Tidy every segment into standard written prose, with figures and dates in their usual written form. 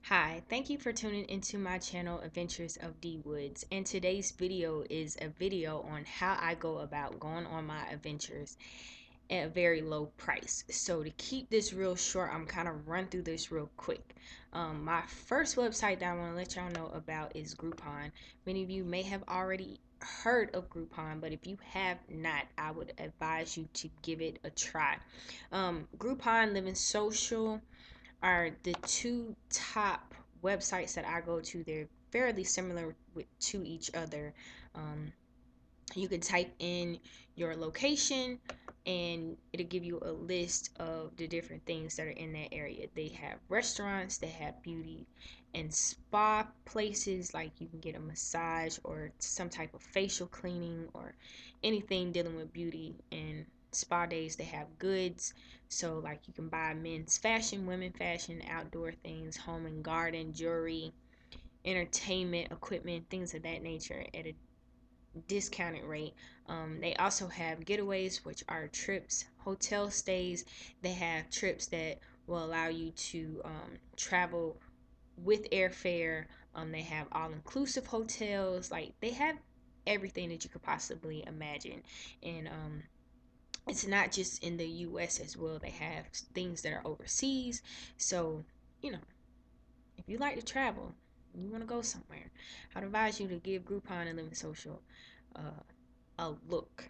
Hi, thank you for tuning into my channel Adventures of D Woods, and today's video is a video on how I go about going on my adventures at a very low price. So to keep this real short, I'm kind of run through this real quick. My first website that I want to let y'all know about is Groupon. Many of you may have already heard of Groupon, but if you have not, I would advise you to give it a try. Groupon, Living Social are the two top websites that I go to. They're fairly similar to each other. Um, you can type in your location and it'll give you a list of the different things that are in that area. They have restaurants, they have beauty and spa places, like you can get a massage or some type of facial cleaning or anything dealing with beauty and spa days. They have goods, so like you can buy men's fashion, women fashion, outdoor things, home and garden, jewelry, entertainment equipment, things of that nature at a discounted rate. They also have getaways, which are trips, hotel stays. They have trips that will allow you to travel with airfare. They have all inclusive hotels. Like, they have everything that you could possibly imagine. And it's not just in the US as well. They have things that are overseas. So, you know, if you like to travel, you want to go somewhere, I'd advise you to give Groupon and Living Social uh, a look.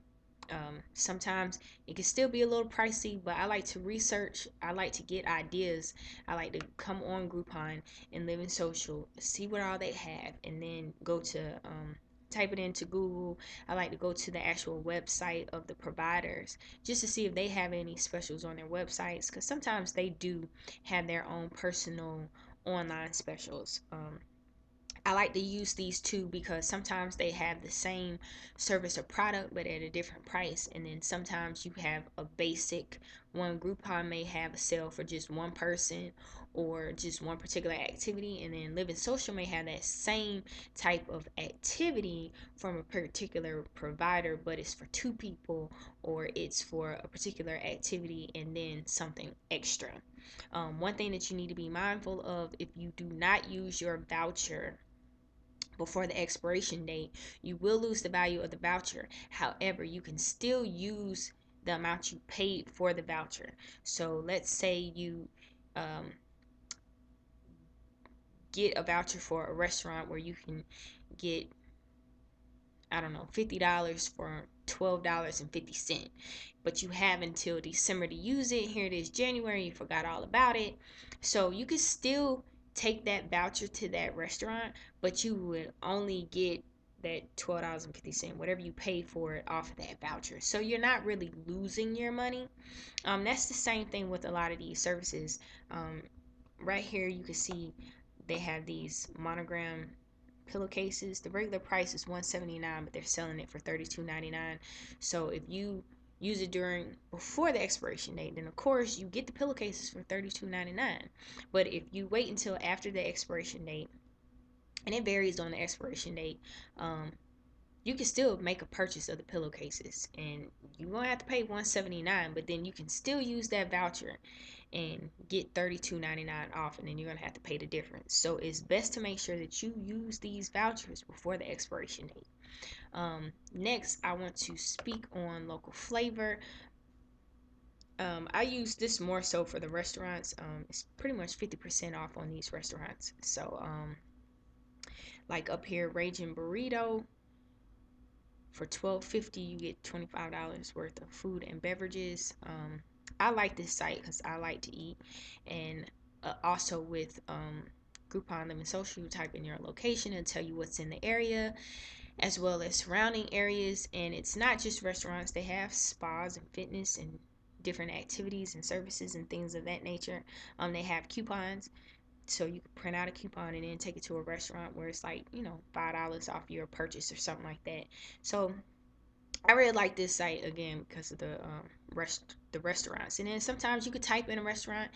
Sometimes it can still be a little pricey, but I like to research. I like to get ideas. I like to come on Groupon and Living Social, see what all they have, and then go to type it into Google. I like to go to the actual website of the providers just to see if they have any specials on their websites, because sometimes they do have their own personal online specials. I like to use these two because sometimes they have the same service or product but at a different price, and then sometimes you have a basic one. Groupon may have a sale for just one person or just one particular activity, and then Living Social may have that same type of activity from a particular provider, but it's for two people or it's for a particular activity and then something extra. One thing that you need to be mindful of: if you do not use your voucher before the expiration date, you will lose the value of the voucher. However, you can still use the amount you paid for the voucher. So let's say you um, get a voucher for a restaurant where you can get, I don't know, $50 for $12.50, but you have until December to use it. Here it is January, you forgot all about it. So you can still take that voucher to that restaurant, but you would only get that $12.50, whatever you paid for it, off of that voucher. So you're not really losing your money. That's the same thing with a lot of these services. um, right here you can see they have these monogram pillowcases. The regular price is $179, but they're selling it for $32.99. So if you use it before the expiration date, then of course you get the pillowcases for $32.99. But if you wait until after the expiration date, and it varies on the expiration date, um, you can still make a purchase of the pillowcases, and you won't have to pay $179, but then you can still use that voucher and get $32.99 off, and then you're gonna have to pay the difference. So it's best to make sure that you use these vouchers before the expiration date. Next, I want to speak on local flavor. I use this more so for the restaurants. It's pretty much 50% off on these restaurants. So like up here, Raging Burrito, for $12.50 you get $25 worth of food and beverages. I like this site because I like to eat. And also with Groupon Living Social, you type in your location and tell you what's in the area as well as surrounding areas. And it's not just restaurants, they have spas and fitness and different activities and services and things of that nature. They have coupons, so you can print out a coupon and then take it to a restaurant where it's like, $5 off your purchase or something like that. So I really like this site again because of the restaurants. And then sometimes you could type in a restaurant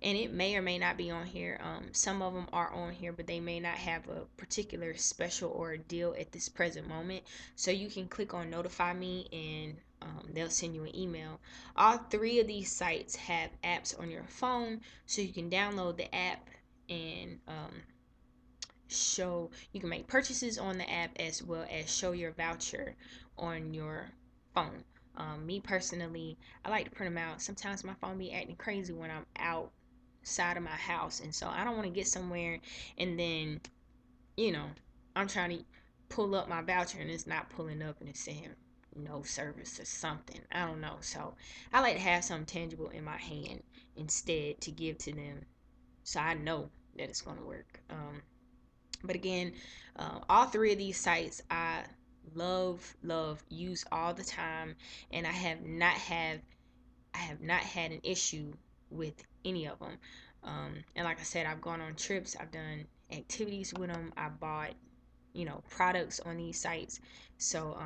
and it may or may not be on here. Some of them are on here, but they may not have a particular special or a deal at this present moment. So you can click on notify me and they'll send you an email. All three of these sites have apps on your phone, so you can download the app and show, you can make purchases on the app as well as show your voucher on your phone. Me personally, I like to print them out. Sometimes my phone be acting crazy when I'm outside of my house, and so I don't want to get somewhere and then, you know, I'm trying to pull up my voucher and it's not pulling up and it's saying no service or something. I don't know. So I like to have something tangible in my hand instead to give to them, so I know that it's going to work. But again, all three of these sites I love, use all the time, and I have not had an issue with any of them. And like I said, I've gone on trips, I've done activities with them, I bought, products on these sites. So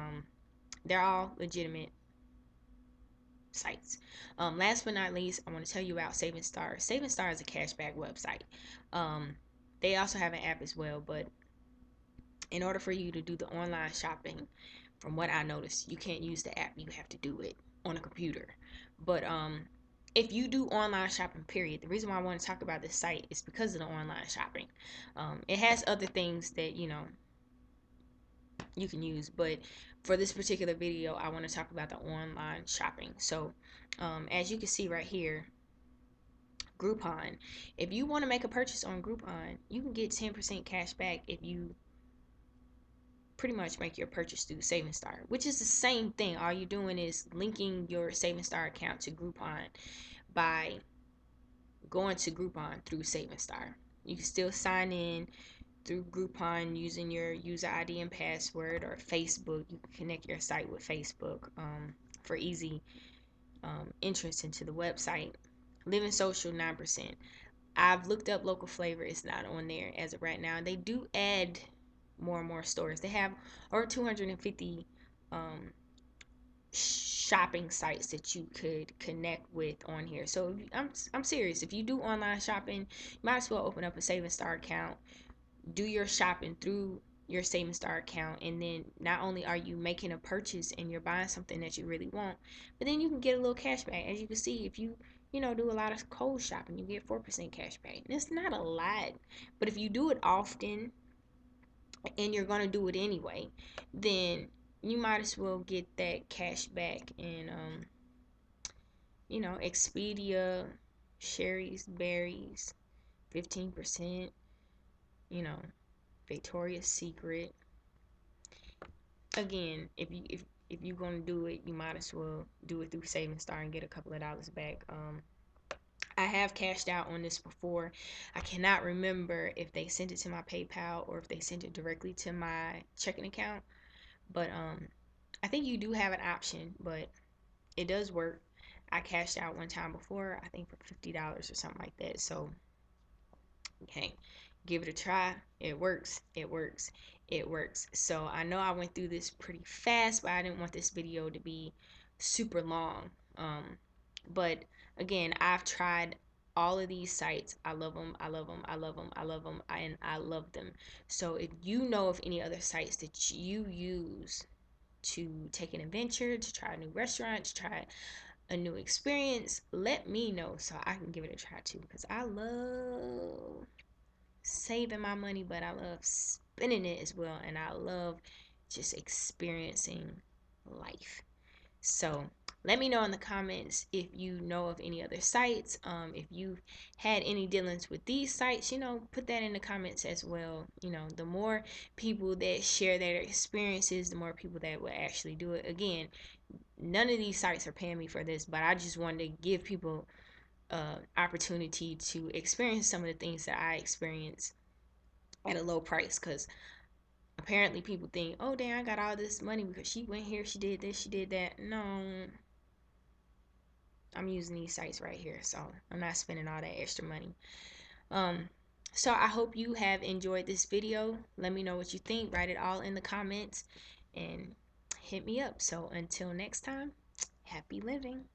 they're all legitimate sites. Last but not least, I want to tell you about Saving Star. Saving Star is a cashback website. Um, they also have an app as well, but in order for you to do the online shopping, from what I noticed, you can't use the app. You have to do it on a computer. But if you do online shopping, period, the reason why I want to talk about this site is because of the online shopping. It has other things that you can use, but for this particular video, I want to talk about the online shopping. So, as you can see right here, Groupon. If you want to make a purchase on Groupon, you can get 10% cash back if you pretty much make your purchase through Saving Star, which is the same thing. All you're doing is linking your Saving Star account to Groupon by going to Groupon through Saving Star. You can still sign in through Groupon using your user ID and password, or Facebook. You can connect your site with Facebook for easy entrance into the website. Living Social 9%. I've looked up Local Flavor. It's not on there as of right now. They do add more and more stores. They have over 250 um, shopping sites that you could connect with on here. So I'm serious. If you do online shopping, you might as well open up a Saving Star account, do your shopping through your Saving Star account, and then not only are you making a purchase and you're buying something that you really want, but then you can get a little cash back. As you can see, if you do a lot of Kohl's shopping, you get 4% cash back. And it's not a lot, but if you do it often and you're gonna do it anyway, then you might as well get that cash back. And Expedia, Sherry's Berries, 15%, you know, Victoria's Secret. Again, if you're gonna do it, you might as well do it through Saving Star and get a couple of dollars back. I have cashed out on this before. I cannot remember if they sent it to my PayPal or if they sent it directly to my checking account, but I think you do have an option, but it does work. I cashed out one time before, I think for $50 or something like that. So, okay, give it a try. It works. It works. It works. So I know I went through this pretty fast, but I didn't want this video to be super long. But again, I've tried all of these sites. I love them. I love them. I love them. I love them. And I love them. So if you know of any other sites that you use to take an adventure, to try a new restaurant, to try a new experience, let me know so I can give it a try too. Because I love saving my money, but I love spending it as well. And I love just experiencing life. So let me know in the comments if you know of any other sites. If you had any dealings with these sites, put that in the comments as well. The more people that share their experiences, the more people that will actually do it. Again, none of these sites are paying me for this, but I just wanted to give people opportunity to experience some of the things that I experience at a low price, because apparently people think, oh damn, I got all this money because she went here, she did this, she did that. No, I'm using these sites right here, so I'm not spending all that extra money. um so I hope you have enjoyed this video. Let me know what you think. Write it all in the comments and hit me up. So until next time, happy living.